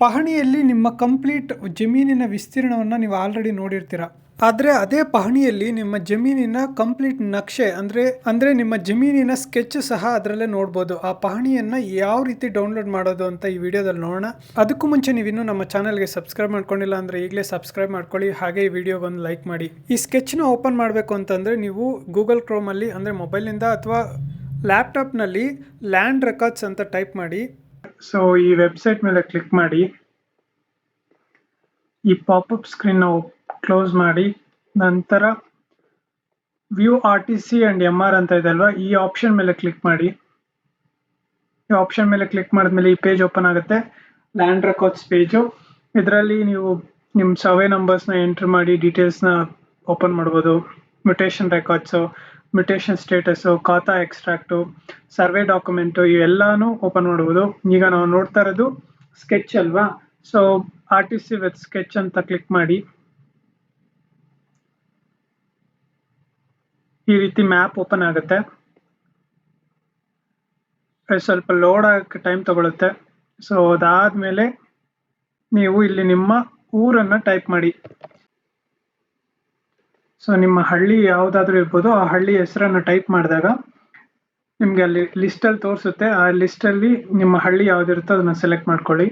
ಪಹಣಿಯಲ್ಲಿ ನಿಮ್ಮ ಕಂಪ್ಲೀಟ್ ಜಮೀನಿನ ವಿಸ್ತೀರ್ಣವನ್ನು ನೀವು ಆಲ್ರೆಡಿ ನೋಡಿರ್ತೀರ. ಆದರೆ ಅದೇ ಪಹಣಿಯಲ್ಲಿ ನಿಮ್ಮ ಜಮೀನಿನ ಕಂಪ್ಲೀಟ್ ನಕ್ಷೆ ಅಂದರೆ ನಿಮ್ಮ ಜಮೀನಿನ ಸ್ಕೆಚ್ ಸಹ ಅದರಲ್ಲೇ ನೋಡ್ಬೋದು. ಆ ಪಹಣಿಯನ್ನು ಯಾವ ರೀತಿ ಡೌನ್ಲೋಡ್ ಮಾಡೋದು ಅಂತ ಈ ವಿಡಿಯೋದಲ್ಲಿ ನೋಡೋಣ. ಅದಕ್ಕೂ ಮುಂಚೆ ನೀವು ಇನ್ನೂ ನಮ್ಮ ಚಾನಲ್ಗೆ ಸಬ್ಸ್ಕ್ರೈಬ್ ಮಾಡ್ಕೊಂಡಿಲ್ಲ ಅಂದರೆ ಈಗಲೇ ಸಬ್ಸ್ಕ್ರೈಬ್ ಮಾಡ್ಕೊಳ್ಳಿ. ಹಾಗೆ ಈ ವಿಡಿಯೋಗೊಂದು ಲೈಕ್ ಮಾಡಿ. ಈ ಸ್ಕೆಚ್ನ ಓಪನ್ ಮಾಡಬೇಕು ಅಂತಂದರೆ ನೀವು ಗೂಗಲ್ ಕ್ರೋಮಲ್ಲಿ ಅಂದರೆ ಮೊಬೈಲ್ನಿಂದ ಅಥವಾ ಲ್ಯಾಪ್ಟಾಪ್ನಲ್ಲಿ ಲ್ಯಾಂಡ್ ರೆಕಾರ್ಡ್ಸ್ ಅಂತ ಟೈಪ್ ಮಾಡಿ. ಸೊ ಈ ವೆಬ್ಸೈಟ್ ಮೇಲೆ ಕ್ಲಿಕ್ ಮಾಡಿ. ಈ ಪಾಪಪ್ ಸ್ಕ್ರೀನ್ ಕ್ಲೋಸ್ ಮಾಡಿ. ನಂತರ ವ್ಯೂ RTC ಅಂಡ್ MR ಅಂತ ಇದೆ ಅಲ್ವಾ, ಈ ಆಪ್ಷನ್ ಮೇಲೆ ಕ್ಲಿಕ್ ಮಾಡಿ. ಈ ಆಪ್ಷನ್ ಮೇಲೆ ಕ್ಲಿಕ್ ಮಾಡಿದ್ಮೇಲೆ ಈ ಪೇಜ್ ಓಪನ್ ಆಗುತ್ತೆ, ಲ್ಯಾಂಡ್ ರೆಕಾರ್ಡ್ಸ್ ಪೇಜು. ಇದರಲ್ಲಿ ನೀವು ನಿಮ್ಮ ಸರ್ವೆ ನಂಬರ್ಸ್ನ ಎಂಟ್ರ್ ಮಾಡಿ ಡೀಟೇಲ್ಸ್ನ ಓಪನ್ ಮಾಡ್ಬೋದು. ಮ್ಯುಟೇಷನ್ ರೆಕಾರ್ಡ್ಸು, ಮ್ಯುಟೇಷನ್ ಸ್ಟೇಟಸ್ಸು, ಖಾತಾ ಎಕ್ಸ್ಟ್ರಾಕ್ಟು, ಸರ್ವೆ ಡಾಕ್ಯುಮೆಂಟು ಇವೆಲ್ಲಾನು ಓಪನ್ ಮಾಡ್ಬೋದು. ಈಗ ನಾವು ನೋಡ್ತಾ ಇರೋದು ಸ್ಕೆಚ್ ಅಲ್ವಾ, ಸೊ RTC ವಿತ್ ಸ್ಕೆಚ್ ಅಂತ ಕ್ಲಿಕ್ ಮಾಡಿ. ಈ ರೀತಿ ಮ್ಯಾಪ್ ಓಪನ್ ಆಗುತ್ತೆ. ಸ್ವಲ್ಪ ಲೋಡ್ ಆಗಕ್ಕೆ ಟೈಮ್ ತಗೊಳುತ್ತೆ. ಸೊ ಅದಾದ್ಮೇಲೆ ನೀವು ಇಲ್ಲಿ ನಿಮ್ಮ ಊರನ್ನು ಟೈಪ್ ಮಾಡಿ. ಸೊ ನಿಮ್ಮ ಹಳ್ಳಿ ಯಾವುದಾದ್ರೂ ಇರ್ಬೋದು, ಆ ಹಳ್ಳಿ ಹೆಸರನ್ನು ಟೈಪ್ ಮಾಡಿದಾಗ ನಿಮಗೆ ಅಲ್ಲಿ ಲಿಸ್ಟಲ್ಲಿ ತೋರಿಸುತ್ತೆ. ಆ ಲಿಸ್ಟಲ್ಲಿ ನಿಮ್ಮ ಹಳ್ಳಿ ಯಾವುದಿರುತ್ತೋ ಅದನ್ನು ಸೆಲೆಕ್ಟ್ ಮಾಡ್ಕೊಳ್ಳಿ.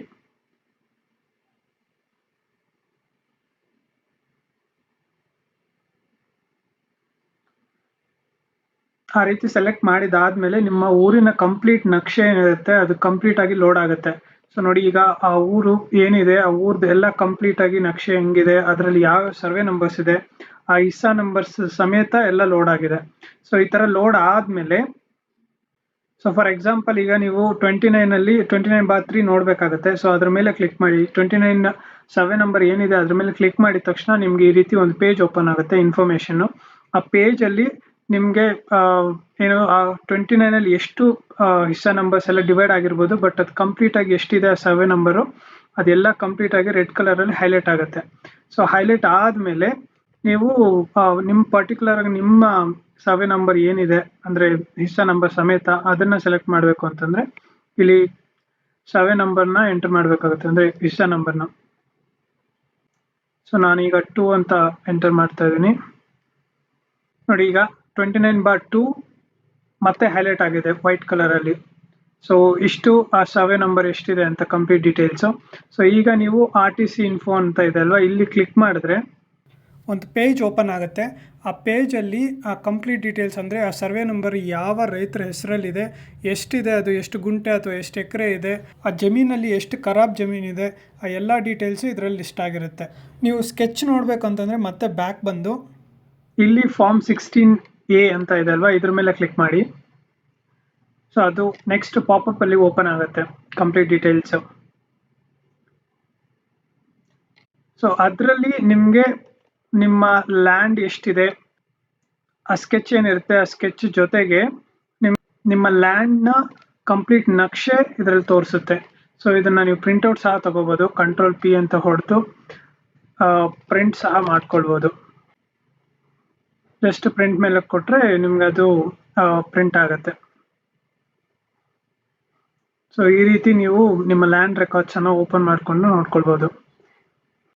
ಆ ರೀತಿ ಸೆಲೆಕ್ಟ್ ಮಾಡಿದಾದ್ಮೇಲೆ ನಿಮ್ಮ ಊರಿನ ಕಂಪ್ಲೀಟ್ ನಕ್ಷೆ ಏನಿರುತ್ತೆ ಅದು ಕಂಪ್ಲೀಟ್ ಆಗಿ ಲೋಡ್ ಆಗುತ್ತೆ. ಸೊ ನೋಡಿ, ಈಗ ಆ ಊರು ಏನಿದೆ, ಆ ಊರ್ದು ಎಲ್ಲ ಕಂಪ್ಲೀಟ್ ಆಗಿ ನಕ್ಷೆ ಹೆಂಗಿದೆ, ಅದರಲ್ಲಿ ಯಾವ ಸರ್ವೆ ನಂಬರ್ಸ್ ಇದೆ, ಆ ಇಸ್ಸಾ ನಂಬರ್ಸ್ ಸಮೇತ ಎಲ್ಲ ಲೋಡ್ ಆಗಿದೆ. ಸೊ ಈ ತರ ಲೋಡ್ ಆದ್ಮೇಲೆ, ಸೊ ಫಾರ್ ಎಕ್ಸಾಂಪಲ್ ಈಗ ನೀವು 29 29/3 ನೋಡ್ಬೇಕಾಗುತ್ತೆ. ಸೊ ಅದ್ರ ಮೇಲೆ ಕ್ಲಿಕ್ ಮಾಡಿ. 29 ಸರ್ವೆ ನಂಬರ್ ಏನಿದೆ ಅದ್ರ ಮೇಲೆ ಕ್ಲಿಕ್ ಮಾಡಿದ ತಕ್ಷಣ ನಿಮ್ಗೆ ಈ ರೀತಿ ಒಂದು ಪೇಜ್ ಓಪನ್ ಆಗುತ್ತೆ, ಇನ್ಫಾರ್ಮೇಶನ್. ಆ ಪೇಜ್ ಅಲ್ಲಿ ನಿಮ್ಗೆ ಏನು 29 ಎಷ್ಟು ಹಿಸ್ಸಾ ನಂಬರ್ಸ್ ಎಲ್ಲ ಡಿವೈಡ್ ಆಗಿರ್ಬೋದು, ಬಟ್ ಅದು ಕಂಪ್ಲೀಟ್ ಆಗಿ ಎಷ್ಟಿದೆ ಆ ಸರ್ವೆ ನಂಬರು ಅದೆಲ್ಲ ಕಂಪ್ಲೀಟ್ ಆಗಿ ರೆಡ್ ಕಲರ್ ಅಲ್ಲಿ ಹೈಲೈಟ್ ಆಗುತ್ತೆ. ಸೊ ಹೈಲೈಟ್ ಆದ್ಮೇಲೆ ನೀವು ನಿಮ್ಮ ಪರ್ಟಿಕ್ಯುಲರ್ ಆಗಿ ನಿಮ್ಮ ಸರ್ವೆ ನಂಬರ್ ಏನಿದೆ ಅಂದ್ರೆ ಹಿಸ್ಸಾ ನಂಬರ್ ಸಮೇತ ಅದನ್ನ ಸೆಲೆಕ್ಟ್ ಮಾಡಬೇಕು ಅಂತಂದ್ರೆ ಇಲ್ಲಿ ಸರ್ವೆ ನಂಬರ್ನ ಎಂಟರ್ ಮಾಡಬೇಕಾಗುತ್ತೆ, ಅಂದ್ರೆ ಹಿಸ್ಸಾ ನಂಬರ್ನ. ಸೊ ನಾನೀಗ 2 ಅಂತ ಎಂಟರ್ ಮಾಡ್ತಾ ಇದ್ದೀನಿ. ನೋಡಿ, ಈಗ 29/2 ಮತ್ತೆ ಹೈಲೈಟ್ ಆಗಿದೆ ವೈಟ್ ಕಲರ್ ಅಲ್ಲಿ. ಸೊ ಇಷ್ಟು ಆ ಸರ್ವೆ ನಂಬರ್ ಎಷ್ಟಿದೆ ಅಂತ ಕಂಪ್ಲೀಟ್ ಡೀಟೇಲ್ಸು. ಸೊ ಈಗ ನೀವು RTC ಇನ್ಫೋ ಅಂತ ಇದೆ ಅಲ್ವಾ, ಇಲ್ಲಿ ಕ್ಲಿಕ್ ಮಾಡಿದ್ರೆ ಒಂದು ಪೇಜ್ ಓಪನ್ ಆಗುತ್ತೆ. ಆ ಪೇಜಲ್ಲಿ ಆ ಕಂಪ್ಲೀಟ್ ಡೀಟೇಲ್ಸ್ ಅಂದರೆ ಆ ಸರ್ವೆ ನಂಬರ್ ಯಾವ ರೈತರ ಹೆಸರಲ್ಲಿದೆ, ಎಷ್ಟಿದೆ, ಅದು ಎಷ್ಟು ಗುಂಟೆ ಅಥವಾ ಎಷ್ಟು ಎಕರೆ ಇದೆ, ಆ ಜಮೀನಲ್ಲಿ ಎಷ್ಟು ಖರಾಬ್ ಜಮೀನಿದೆ, ಆ ಎಲ್ಲ ಡೀಟೇಲ್ಸು ಇದರಲ್ಲಿ ಲಿಸ್ಟ್ ಆಗಿರುತ್ತೆ. ನೀವು ಸ್ಕೆಚ್ ನೋಡ್ಬೇಕಂತಂದರೆ ಮತ್ತೆ ಬ್ಯಾಕ್ ಬಂದು ಇಲ್ಲಿ ಫಾರ್ಮ್ 16A ಅಂತ ಇದೆ ಅಲ್ವಾ, ಇದ್ರ ಮೇಲೆ ಕ್ಲಿಕ್ ಮಾಡಿ. ಸೊ ಅದು ನೆಕ್ಸ್ಟ್ ಪಾಪಪ್ ಅಲ್ಲಿ ಓಪನ್ ಆಗುತ್ತೆ ಕಂಪ್ಲೀಟ್ ಡೀಟೇಲ್ಸ್. ಸೊ ಅದರಲ್ಲಿ ನಿಮಗೆ ನಿಮ್ಮ ಲ್ಯಾಂಡ್ ಎಷ್ಟಿದೆ, ಆ ಸ್ಕೆಚ್ ಏನಿರುತ್ತೆ, ಆ ಸ್ಕೆಚ್ ಜೊತೆಗೆ ನಿಮ್ಮ ಲ್ಯಾಂಡ್ನ ಕಂಪ್ಲೀಟ್ ನಕ್ಷೆ ಇದರಲ್ಲಿ ತೋರಿಸುತ್ತೆ. ಸೊ ಇದನ್ನ ನೀವು ಪ್ರಿಂಟ್ಔಟ್ ಸಹ ತಗೋಬಹುದು, Ctrl+P ಅಂತ ಹೊಡೆದು ಪ್ರಿಂಟ್ ಸಹ ಮಾಡ್ಕೊಳ್ಬೋದು. ಜಸ್ಟ್ ಪ್ರಿಂಟ್ ಮೇಲೆ ಕೊಟ್ರೆ ನಿಮ್ಗೆ ಅದು ಪ್ರಿಂಟ್ ಆಗುತ್ತೆ. ಸೊ ಈ ರೀತಿ ನೀವು ನಿಮ್ಮ ಲ್ಯಾಂಡ್ ರೆಕಾರ್ಡ್ಸ್ ಅನ್ನು ಓಪನ್ ಮಾಡ್ಕೊಂಡು ನೋಡ್ಕೊಳ್ಬೋದು.